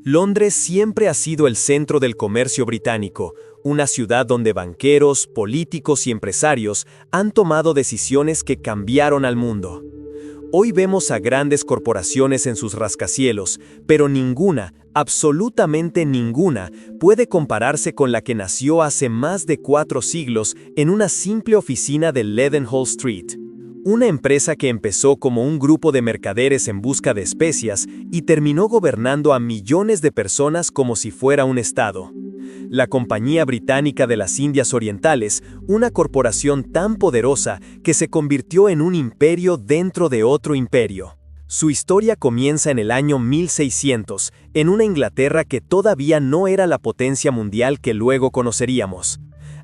Londres siempre ha sido el centro del comercio británico, una ciudad donde banqueros, políticos y empresarios han tomado decisiones que cambiaron al mundo. Hoy vemos a grandes corporaciones en sus rascacielos, pero ninguna, absolutamente ninguna, puede compararse con la que nació hace más de 4 siglos en una simple oficina de Leadenhall Street. Una empresa que empezó como un grupo de mercaderes en busca de especias y terminó gobernando a millones de personas como si fuera un estado. La Compañía Británica de las Indias Orientales, una corporación tan poderosa que se convirtió en un imperio dentro de otro imperio. Su historia comienza en el año 1600, en una Inglaterra que todavía no era la potencia mundial que luego conoceríamos.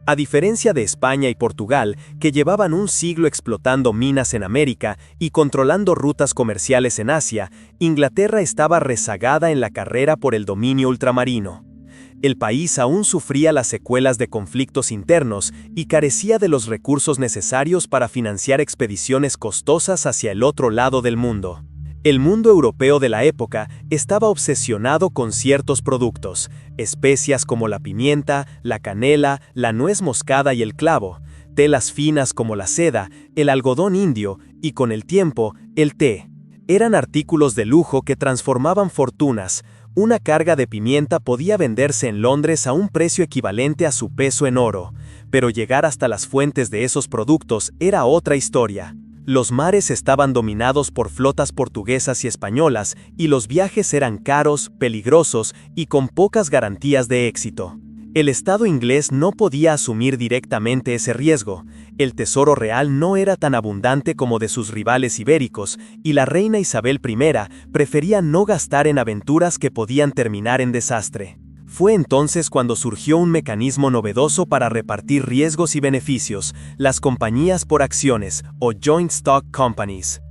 A diferencia de España y Portugal, que llevaban un siglo explotando minas en América y controlando rutas comerciales en Asia, Inglaterra estaba rezagada en la carrera por el dominio ultramarino. El país aún sufría las secuelas de conflictos internos y carecía de los recursos necesarios para financiar expediciones costosas hacia el otro lado del mundo. El mundo europeo de la época estaba obsesionado con ciertos productos, especias como la pimienta, la canela, la nuez moscada y el clavo, telas finas como la seda, el algodón indio y, con el tiempo, el té. Eran artículos de lujo que transformaban fortunas. Una carga de pimienta podía venderse en Londres a un precio equivalente a su peso en oro, pero llegar hasta las fuentes de esos productos era otra historia. Los mares estaban dominados por flotas portuguesas y españolas, y los viajes eran caros, peligrosos y con pocas garantías de éxito. El Estado inglés no podía asumir directamente ese riesgo, el tesoro real no era tan abundante como de sus rivales ibéricos, y la reina Isabel I prefería no gastar en aventuras que podían terminar en desastre. Fue entonces cuando surgió un mecanismo novedoso para repartir riesgos y beneficios, las compañías por acciones, o Joint Stock Companies.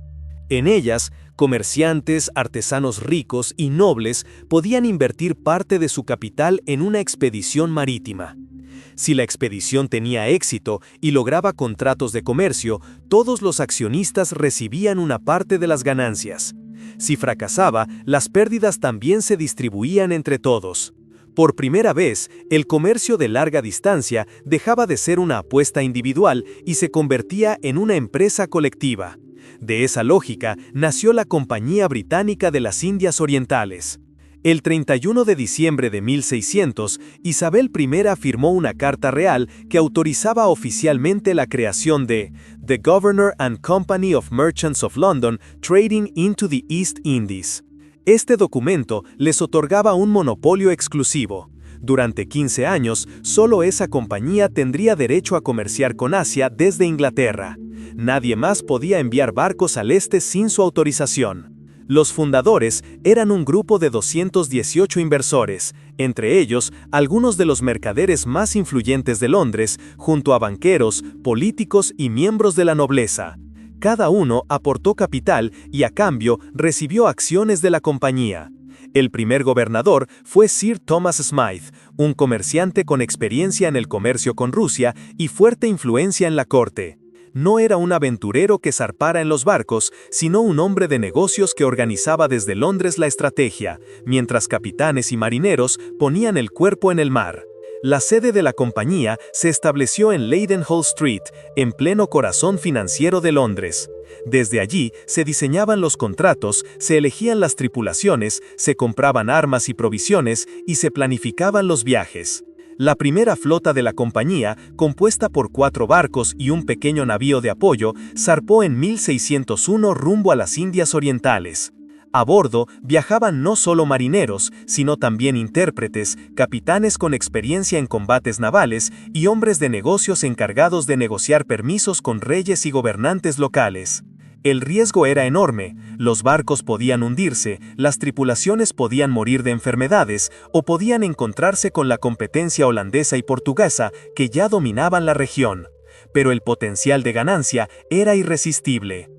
En ellas, comerciantes, artesanos ricos y nobles podían invertir parte de su capital en una expedición marítima. Si la expedición tenía éxito y lograba contratos de comercio, todos los accionistas recibían una parte de las ganancias. Si fracasaba, las pérdidas también se distribuían entre todos. Por primera vez, el comercio de larga distancia dejaba de ser una apuesta individual y se convertía en una empresa colectiva. De esa lógica nació la Compañía Británica de las Indias Orientales. El 31 de diciembre de 1600, Isabel I firmó una carta real que autorizaba oficialmente la creación de The Governor and Company of Merchants of London Trading into the East Indies. Este documento les otorgaba un monopolio exclusivo. Durante 15 años, solo esa compañía tendría derecho a comerciar con Asia desde Inglaterra. Nadie más podía enviar barcos al este sin su autorización. Los fundadores eran un grupo de 218 inversores, entre ellos algunos de los mercaderes más influyentes de Londres, junto a banqueros, políticos y miembros de la nobleza. Cada uno aportó capital y a cambio recibió acciones de la compañía. El primer gobernador fue Sir Thomas Smythe, un comerciante con experiencia en el comercio con Rusia y fuerte influencia en la corte. No era un aventurero que zarpara en los barcos, sino un hombre de negocios que organizaba desde Londres la estrategia, mientras capitanes y marineros ponían el cuerpo en el mar. La sede de la compañía se estableció en Leadenhall Street, en pleno corazón financiero de Londres. Desde allí se diseñaban los contratos, se elegían las tripulaciones, se compraban armas y provisiones y se planificaban los viajes. La primera flota de la compañía, compuesta por 4 barcos y un pequeño navío de apoyo, zarpó en 1601 rumbo a las Indias Orientales. A bordo viajaban no solo marineros, sino también intérpretes, capitanes con experiencia en combates navales y hombres de negocios encargados de negociar permisos con reyes y gobernantes locales. El riesgo era enorme, los barcos podían hundirse, las tripulaciones podían morir de enfermedades o podían encontrarse con la competencia holandesa y portuguesa que ya dominaban la región. Pero el potencial de ganancia era irresistible.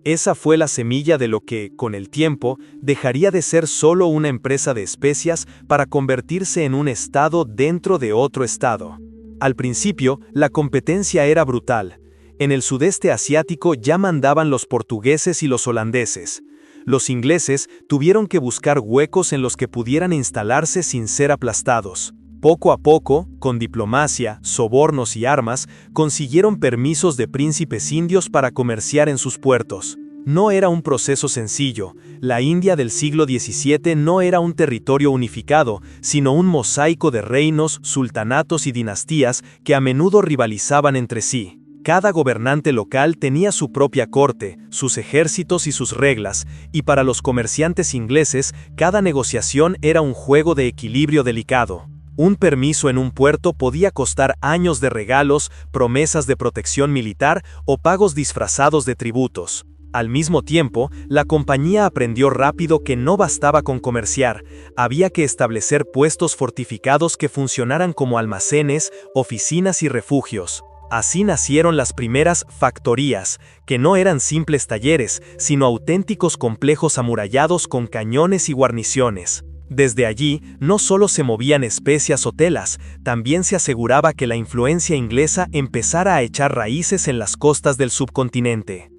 Esa fue la semilla de lo que, con el tiempo, dejaría de ser solo una empresa de especias para convertirse en un estado dentro de otro estado. Al principio, la competencia era brutal. En el sudeste asiático ya mandaban los portugueses y los holandeses. los ingleses tuvieron que buscar huecos en los que pudieran instalarse sin ser aplastados. Poco a poco, con diplomacia, sobornos y armas, consiguieron permisos de príncipes indios para comerciar en sus puertos. No era un proceso sencillo. La India del siglo XVII no era un territorio unificado, sino un mosaico de reinos, sultanatos y dinastías que a menudo rivalizaban entre sí. Cada gobernante local tenía su propia corte, sus ejércitos y sus reglas, y para los comerciantes ingleses, cada negociación era un juego de equilibrio delicado. Un permiso en un puerto podía costar años de regalos, promesas de protección militar o pagos disfrazados de tributos. Al mismo tiempo, la compañía aprendió rápido que no bastaba con comerciar, había que establecer puestos fortificados que funcionaran como almacenes, oficinas y refugios. Así nacieron las primeras factorías, que no eran simples talleres, sino auténticos complejos amurallados con cañones y guarniciones. Desde allí, no solo se movían especias o telas, también se aseguraba que la influencia inglesa empezara a echar raíces en las costas del subcontinente.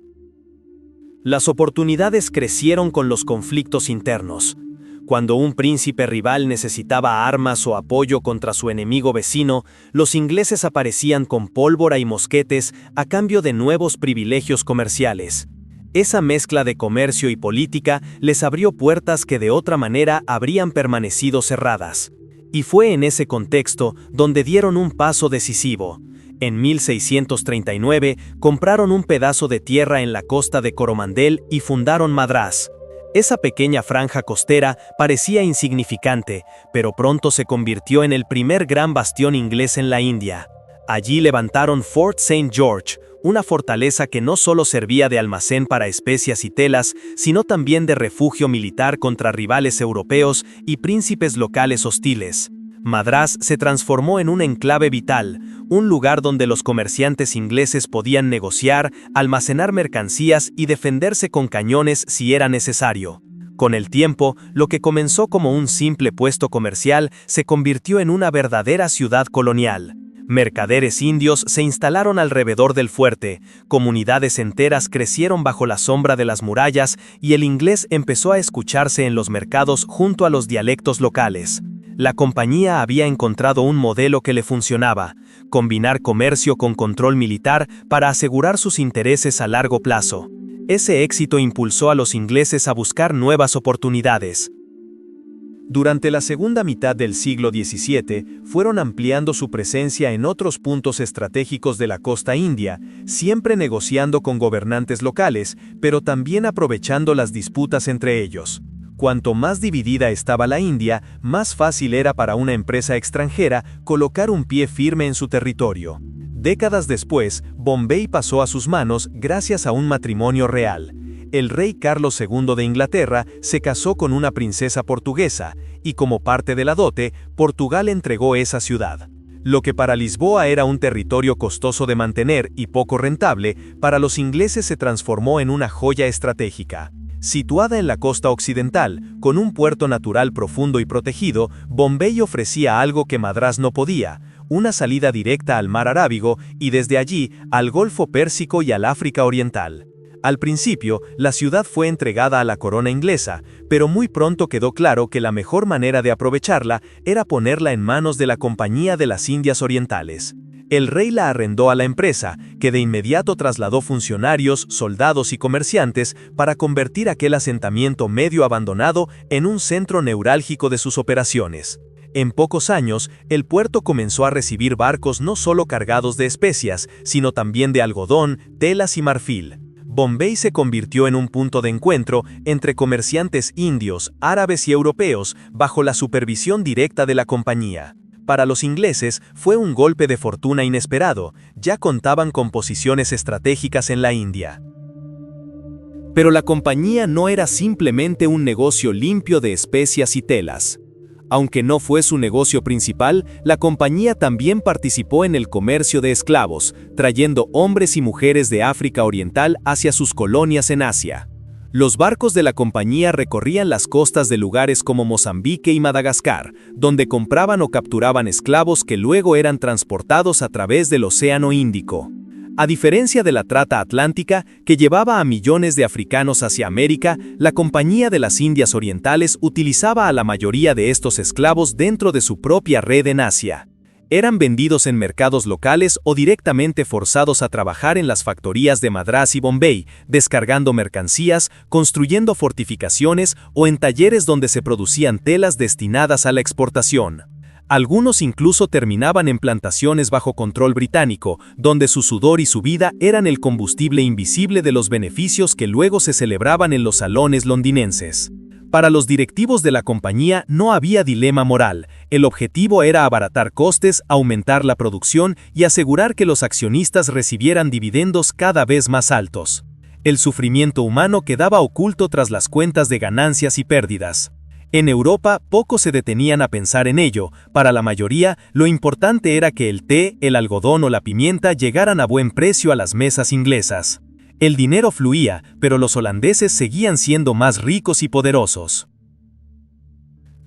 Las oportunidades crecieron con los conflictos internos. Cuando un príncipe rival necesitaba armas o apoyo contra su enemigo vecino, los ingleses aparecían con pólvora y mosquetes a cambio de nuevos privilegios comerciales. Esa mezcla de comercio y política les abrió puertas que de otra manera habrían permanecido cerradas. Y fue en ese contexto donde dieron un paso decisivo. En 1639 compraron un pedazo de tierra en la costa de Coromandel y fundaron Madrás. Esa pequeña franja costera parecía insignificante, pero pronto se convirtió en el primer gran bastión inglés en la India. Allí levantaron Fort St. George, una fortaleza que no solo servía de almacén para especias y telas, sino también de refugio militar contra rivales europeos y príncipes locales hostiles. Madrás se transformó en un enclave vital, un lugar donde los comerciantes ingleses podían negociar, almacenar mercancías y defenderse con cañones si era necesario. Con el tiempo, lo que comenzó como un simple puesto comercial se convirtió en una verdadera ciudad colonial. Mercaderes indios se instalaron alrededor del fuerte, comunidades enteras crecieron bajo la sombra de las murallas y el inglés empezó a escucharse en los mercados junto a los dialectos locales. La compañía había encontrado un modelo que le funcionaba: combinar comercio con control militar para asegurar sus intereses a largo plazo. Ese éxito impulsó a los ingleses a buscar nuevas oportunidades. Durante la segunda mitad del siglo XVII, fueron ampliando su presencia en otros puntos estratégicos de la costa india, siempre negociando con gobernantes locales, pero también aprovechando las disputas entre ellos. Cuanto más dividida estaba la India, más fácil era para una empresa extranjera colocar un pie firme en su territorio. Décadas después, Bombay pasó a sus manos gracias a un matrimonio real. El rey Carlos II de Inglaterra se casó con una princesa portuguesa, y como parte de la dote, Portugal entregó esa ciudad. Lo que para Lisboa era un territorio costoso de mantener y poco rentable, para los ingleses se transformó en una joya estratégica. Situada en la costa occidental, con un puerto natural profundo y protegido, Bombay ofrecía algo que Madrás no podía: una salida directa al mar Arábigo y desde allí al Golfo Pérsico y al África Oriental. Al principio, la ciudad fue entregada a la corona inglesa, pero muy pronto quedó claro que la mejor manera de aprovecharla era ponerla en manos de la Compañía de las Indias Orientales. El rey la arrendó a la empresa, que de inmediato trasladó funcionarios, soldados y comerciantes para convertir aquel asentamiento medio abandonado en un centro neurálgico de sus operaciones. En pocos años, el puerto comenzó a recibir barcos no solo cargados de especias, sino también de algodón, telas y marfil. Bombay se convirtió en un punto de encuentro entre comerciantes indios, árabes y europeos, bajo la supervisión directa de la compañía. Para los ingleses fue un golpe de fortuna inesperado, ya contaban con posiciones estratégicas en la India. Pero la compañía no era simplemente un negocio limpio de especias y telas. Aunque no fue su negocio principal, la compañía también participó en el comercio de esclavos, trayendo hombres y mujeres de África Oriental hacia sus colonias en Asia. Los barcos de la compañía recorrían las costas de lugares como Mozambique y Madagascar, donde compraban o capturaban esclavos que luego eran transportados a través del Océano Índico. A diferencia de la trata atlántica, que llevaba a millones de africanos hacia América, la Compañía de las Indias Orientales utilizaba a la mayoría de estos esclavos dentro de su propia red en Asia. Eran vendidos en mercados locales o directamente forzados a trabajar en las factorías de Madrás y Bombay, descargando mercancías, construyendo fortificaciones o en talleres donde se producían telas destinadas a la exportación. Algunos incluso terminaban en plantaciones bajo control británico, donde su sudor y su vida eran el combustible invisible de los beneficios que luego se celebraban en los salones londinenses. Para los directivos de la compañía no había dilema moral, el objetivo era abaratar costes, aumentar la producción y asegurar que los accionistas recibieran dividendos cada vez más altos. El sufrimiento humano quedaba oculto tras las cuentas de ganancias y pérdidas. En Europa, pocos se detenían a pensar en ello, para la mayoría, lo importante era que el té, el algodón o la pimienta llegaran a buen precio a las mesas inglesas. El dinero fluía, pero los holandeses seguían siendo más ricos y poderosos.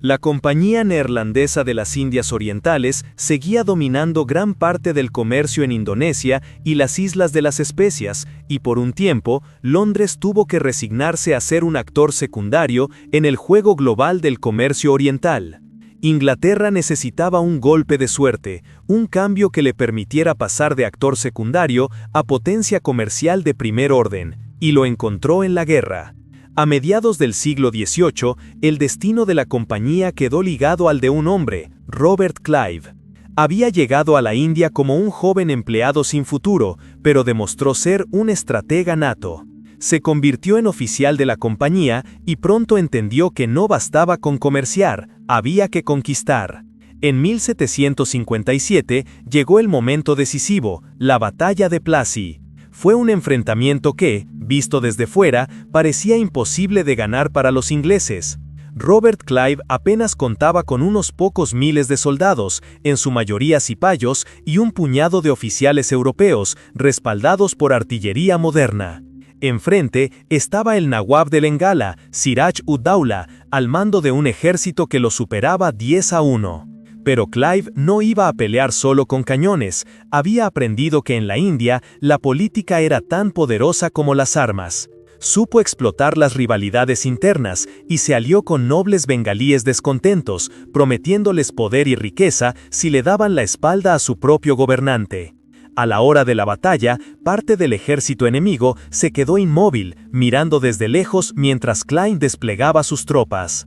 La Compañía Neerlandesa de las Indias Orientales seguía dominando gran parte del comercio en Indonesia y las Islas de las Especias, y por un tiempo, Londres tuvo que resignarse a ser un actor secundario en el juego global del comercio oriental. Inglaterra necesitaba un golpe de suerte, un cambio que le permitiera pasar de actor secundario a potencia comercial de primer orden, y lo encontró en la guerra. A mediados del siglo XVIII, el destino de la compañía quedó ligado al de un hombre, Robert Clive. Había llegado a la India como un joven empleado sin futuro, pero demostró ser un estratega nato. Se convirtió en oficial de la compañía y pronto entendió que no bastaba con comerciar, había que conquistar. En 1757 llegó el momento decisivo, la Batalla de Plassey. Fue un enfrentamiento que, visto desde fuera, parecía imposible de ganar para los ingleses. Robert Clive apenas contaba con unos pocos miles de soldados, en su mayoría cipayos, y un puñado de oficiales europeos, respaldados por artillería moderna. Enfrente estaba el Nawab de Bengala, Siraj-ud-Daula, al mando de un ejército que lo superaba 10-1. Pero Clive no iba a pelear solo con cañones, había aprendido que en la India la política era tan poderosa como las armas. Supo explotar las rivalidades internas y se alió con nobles bengalíes descontentos, prometiéndoles poder y riqueza si le daban la espalda a su propio gobernante. A la hora de la batalla, parte del ejército enemigo se quedó inmóvil, mirando desde lejos mientras Clive desplegaba sus tropas.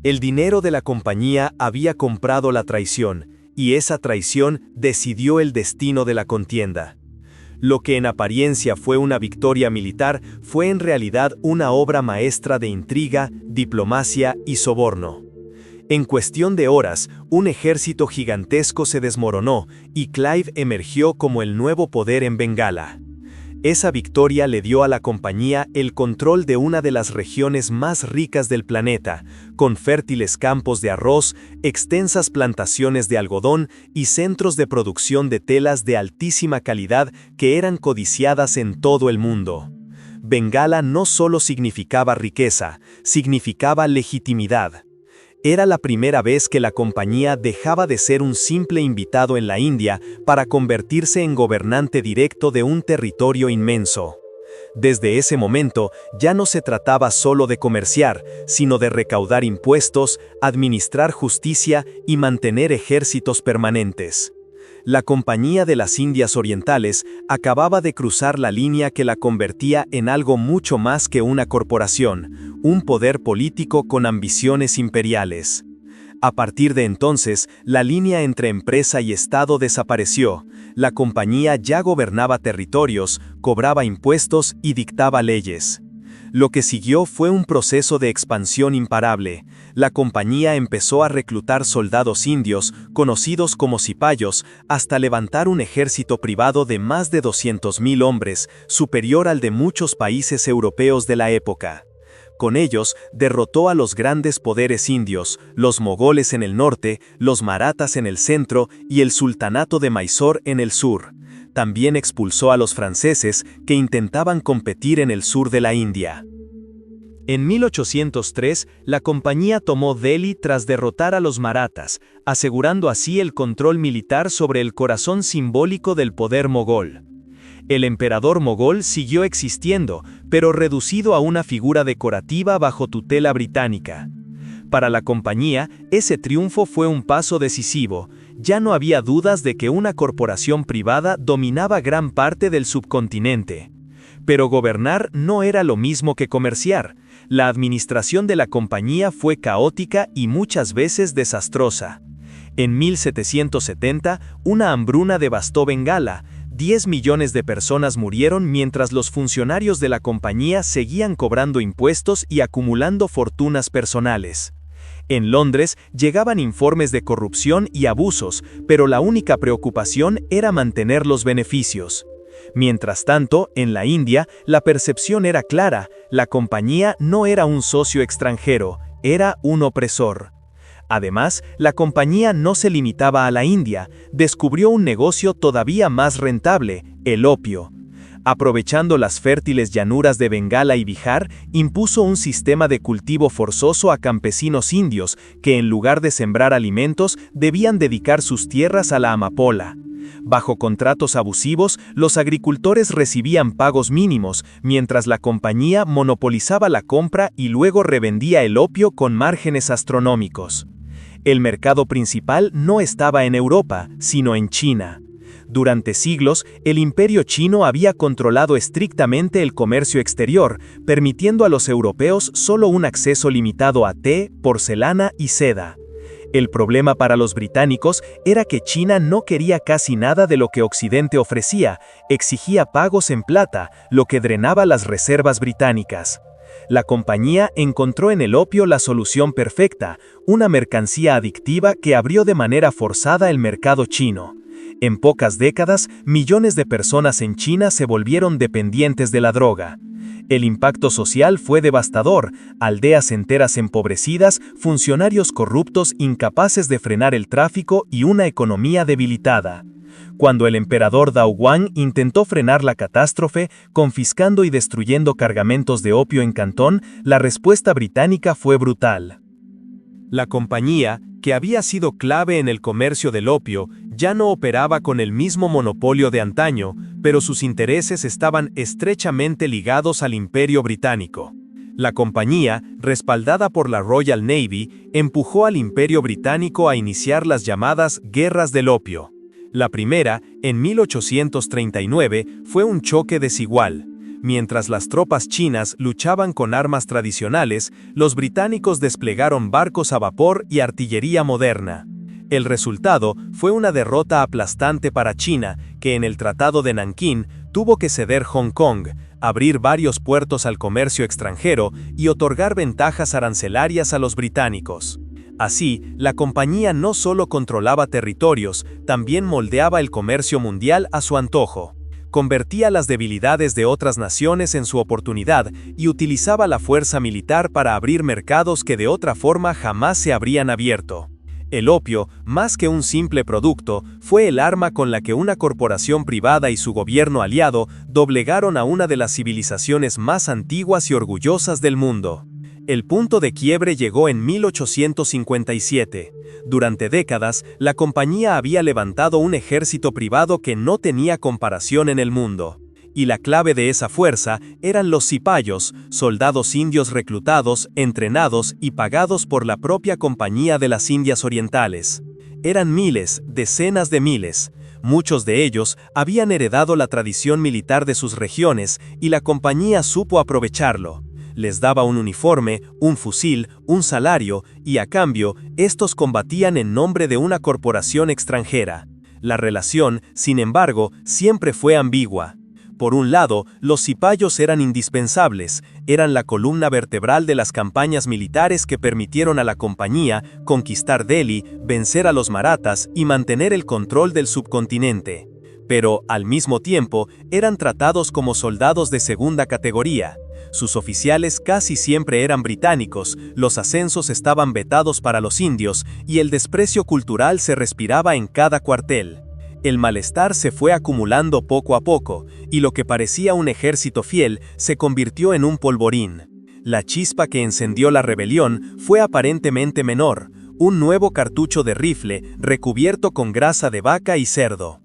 El dinero de la compañía había comprado la traición, y esa traición decidió el destino de la contienda. Lo que en apariencia fue una victoria militar fue en realidad una obra maestra de intriga, diplomacia y soborno. En cuestión de horas, un ejército gigantesco se desmoronó y Clive emergió como el nuevo poder en Bengala. Esa victoria le dio a la compañía el control de una de las regiones más ricas del planeta, con fértiles campos de arroz, extensas plantaciones de algodón y centros de producción de telas de altísima calidad que eran codiciadas en todo el mundo. Bengala no solo significaba riqueza, significaba legitimidad. Era la primera vez que la compañía dejaba de ser un simple invitado en la India para convertirse en gobernante directo de un territorio inmenso. Desde ese momento ya no se trataba solo de comerciar, sino de recaudar impuestos, administrar justicia y mantener ejércitos permanentes. La Compañía de las Indias Orientales acababa de cruzar la línea que la convertía en algo mucho más que una corporación, un poder político con ambiciones imperiales. A partir de entonces, la línea entre empresa y Estado desapareció. La compañía ya gobernaba territorios, cobraba impuestos y dictaba leyes. Lo que siguió fue un proceso de expansión imparable. La compañía empezó a reclutar soldados indios, conocidos como cipayos, hasta levantar un ejército privado de más de 200.000 hombres, superior al de muchos países europeos de la época. Con ellos, derrotó a los grandes poderes indios, los mogoles en el norte, los marathas en el centro y el sultanato de Mysore en el sur. También expulsó a los franceses que intentaban competir en el sur de la India. En 1803, la compañía tomó Delhi tras derrotar a los marathas, asegurando así el control militar sobre el corazón simbólico del poder mogol. El emperador mogol siguió existiendo, pero reducido a una figura decorativa bajo tutela británica. Para la compañía, ese triunfo fue un paso decisivo. Ya no había dudas de que una corporación privada dominaba gran parte del subcontinente. Pero gobernar no era lo mismo que comerciar. La administración de la compañía fue caótica y muchas veces desastrosa. En 1770, una hambruna devastó Bengala. 10 millones de personas murieron mientras los funcionarios de la compañía seguían cobrando impuestos y acumulando fortunas personales. En Londres llegaban informes de corrupción y abusos, pero la única preocupación era mantener los beneficios. Mientras tanto, en la India, la percepción era clara: la compañía no era un socio extranjero, era un opresor. Además, la compañía no se limitaba a la India, descubrió un negocio todavía más rentable: el opio. Aprovechando las fértiles llanuras de Bengala y Bihar, impuso un sistema de cultivo forzoso a campesinos indios que, en lugar de sembrar alimentos, debían dedicar sus tierras a la amapola. Bajo contratos abusivos, los agricultores recibían pagos mínimos, mientras la compañía monopolizaba la compra y luego revendía el opio con márgenes astronómicos. El mercado principal no estaba en Europa, sino en China. Durante siglos, el imperio chino había controlado estrictamente el comercio exterior, permitiendo a los europeos solo un acceso limitado a té, porcelana y seda. El problema para los británicos era que China no quería casi nada de lo que Occidente ofrecía, exigía pagos en plata, lo que drenaba las reservas británicas. La compañía encontró en el opio la solución perfecta, una mercancía adictiva que abrió de manera forzada el mercado chino. En pocas décadas, millones de personas en China se volvieron dependientes de la droga. El impacto social fue devastador: aldeas enteras empobrecidas, funcionarios corruptos incapaces de frenar el tráfico y una economía debilitada. Cuando el emperador Daoguang intentó frenar la catástrofe, confiscando y destruyendo cargamentos de opio en Cantón, la respuesta británica fue brutal. La compañía, que había sido clave en el comercio del opio, ya no operaba con el mismo monopolio de antaño, pero sus intereses estaban estrechamente ligados al Imperio Británico. La compañía, respaldada por la Royal Navy, empujó al Imperio Británico a iniciar las llamadas Guerras del Opio. La primera, en 1839, fue un choque desigual. Mientras las tropas chinas luchaban con armas tradicionales, los británicos desplegaron barcos a vapor y artillería moderna. El resultado fue una derrota aplastante para China, que en el Tratado de Nankín tuvo que ceder Hong Kong, abrir varios puertos al comercio extranjero y otorgar ventajas arancelarias a los británicos. Así, la compañía no solo controlaba territorios, también moldeaba el comercio mundial a su antojo. Convertía las debilidades de otras naciones en su oportunidad y utilizaba la fuerza militar para abrir mercados que de otra forma jamás se habrían abierto. El opio, más que un simple producto, fue el arma con la que una corporación privada y su gobierno aliado doblegaron a una de las civilizaciones más antiguas y orgullosas del mundo. El punto de quiebre llegó en 1857. Durante décadas, la compañía había levantado un ejército privado que no tenía comparación en el mundo. Y la clave de esa fuerza eran los cipayos, soldados indios reclutados, entrenados y pagados por la propia Compañía de las Indias Orientales. Eran miles, decenas de miles. Muchos de ellos habían heredado la tradición militar de sus regiones y la compañía supo aprovecharlo. Les daba un uniforme, un fusil, un salario, y a cambio, estos combatían en nombre de una corporación extranjera. La relación, sin embargo, siempre fue ambigua. Por un lado, los cipayos eran indispensables, eran la columna vertebral de las campañas militares que permitieron a la compañía conquistar Delhi, vencer a los marathas y mantener el control del subcontinente. Pero, al mismo tiempo, eran tratados como soldados de segunda categoría. Sus oficiales casi siempre eran británicos, los ascensos estaban vetados para los indios y el desprecio cultural se respiraba en cada cuartel. El malestar se fue acumulando poco a poco, y lo que parecía un ejército fiel se convirtió en un polvorín. La chispa que encendió la rebelión fue aparentemente menor: un nuevo cartucho de rifle recubierto con grasa de vaca y cerdo.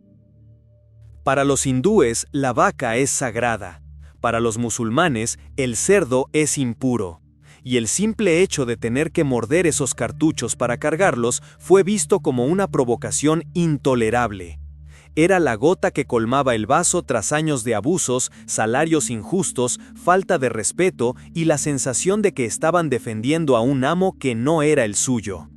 Para los hindúes, la vaca es sagrada. Para los musulmanes, el cerdo es impuro. Y el simple hecho de tener que morder esos cartuchos para cargarlos fue visto como una provocación intolerable. Era la gota que colmaba el vaso tras años de abusos, salarios injustos, falta de respeto y la sensación de que estaban defendiendo a un amo que no era el suyo.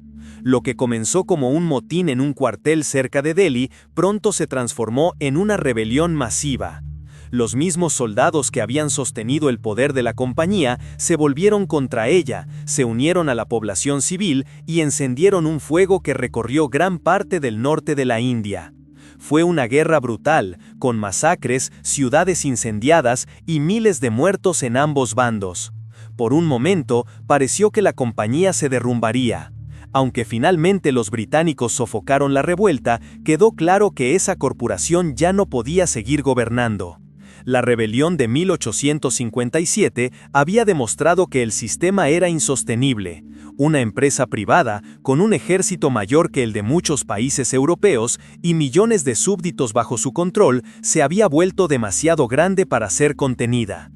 Lo que comenzó como un motín en un cuartel cerca de Delhi, pronto se transformó en una rebelión masiva. Los mismos soldados que habían sostenido el poder de la compañía se volvieron contra ella, se unieron a la población civil y encendieron un fuego que recorrió gran parte del norte de la India. Fue una guerra brutal, con masacres, ciudades incendiadas y miles de muertos en ambos bandos. Por un momento, pareció que la compañía se derrumbaría. Aunque finalmente los británicos sofocaron la revuelta, quedó claro que esa corporación ya no podía seguir gobernando. La rebelión de 1857 había demostrado que el sistema era insostenible. Una empresa privada, con un ejército mayor que el de muchos países europeos y millones de súbditos bajo su control, se había vuelto demasiado grande para ser contenida.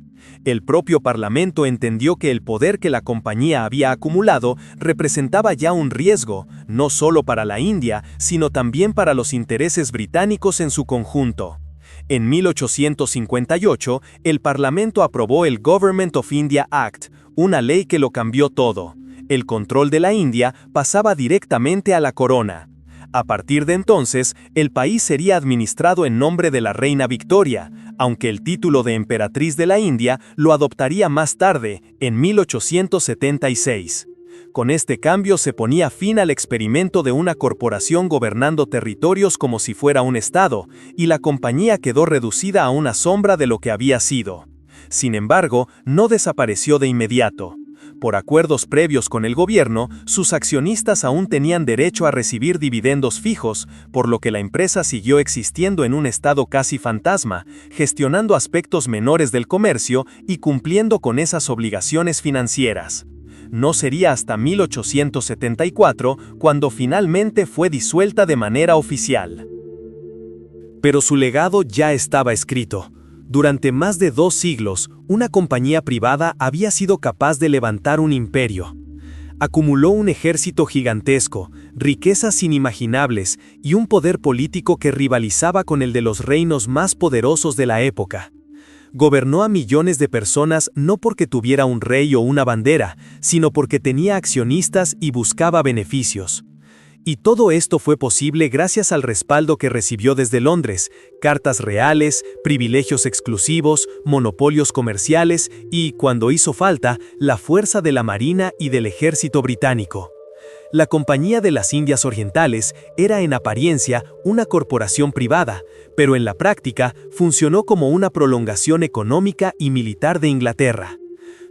El propio Parlamento entendió que el poder que la compañía había acumulado representaba ya un riesgo, no solo para la India, sino también para los intereses británicos en su conjunto. En 1858, el Parlamento aprobó el Government of India Act, una ley que lo cambió todo. El control de la India pasaba directamente a la corona. A partir de entonces, el país sería administrado en nombre de la reina Victoria, aunque el título de emperatriz de la India lo adoptaría más tarde, en 1876. Con este cambio se ponía fin al experimento de una corporación gobernando territorios como si fuera un estado, y la compañía quedó reducida a una sombra de lo que había sido. Sin embargo, no desapareció de inmediato. Por acuerdos previos con el gobierno, sus accionistas aún tenían derecho a recibir dividendos fijos, por lo que la empresa siguió existiendo en un estado casi fantasma, gestionando aspectos menores del comercio y cumpliendo con esas obligaciones financieras. No sería hasta 1874 cuando finalmente fue disuelta de manera oficial. Pero su legado ya estaba escrito. Durante más de 2 siglos, una compañía privada había sido capaz de levantar un imperio. Acumuló un ejército gigantesco, riquezas inimaginables y un poder político que rivalizaba con el de los reinos más poderosos de la época. Gobernó a millones de personas no porque tuviera un rey o una bandera, sino porque tenía accionistas y buscaba beneficios. Y todo esto fue posible gracias al respaldo que recibió desde Londres, cartas reales, privilegios exclusivos, monopolios comerciales y, cuando hizo falta, la fuerza de la Marina y del ejército británico. La Compañía de las Indias Orientales era en apariencia una corporación privada, pero en la práctica funcionó como una prolongación económica y militar de Inglaterra.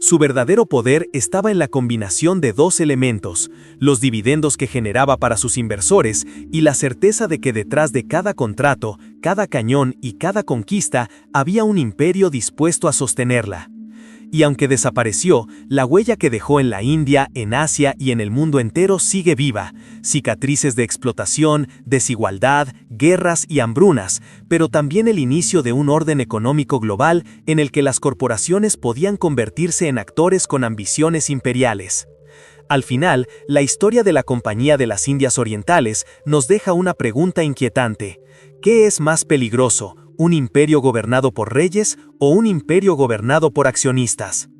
Su verdadero poder estaba en la combinación de 2 elementos, los dividendos que generaba para sus inversores y la certeza de que detrás de cada contrato, cada cañón y cada conquista había un imperio dispuesto a sostenerla. Y aunque desapareció, la huella que dejó en la India, en Asia y en el mundo entero sigue viva, cicatrices de explotación, desigualdad, guerras y hambrunas, pero también el inicio de un orden económico global en el que las corporaciones podían convertirse en actores con ambiciones imperiales. Al final, la historia de la Compañía de las Indias Orientales nos deja una pregunta inquietante. ¿Qué es más peligroso? ¿Un imperio gobernado por reyes o un imperio gobernado por accionistas?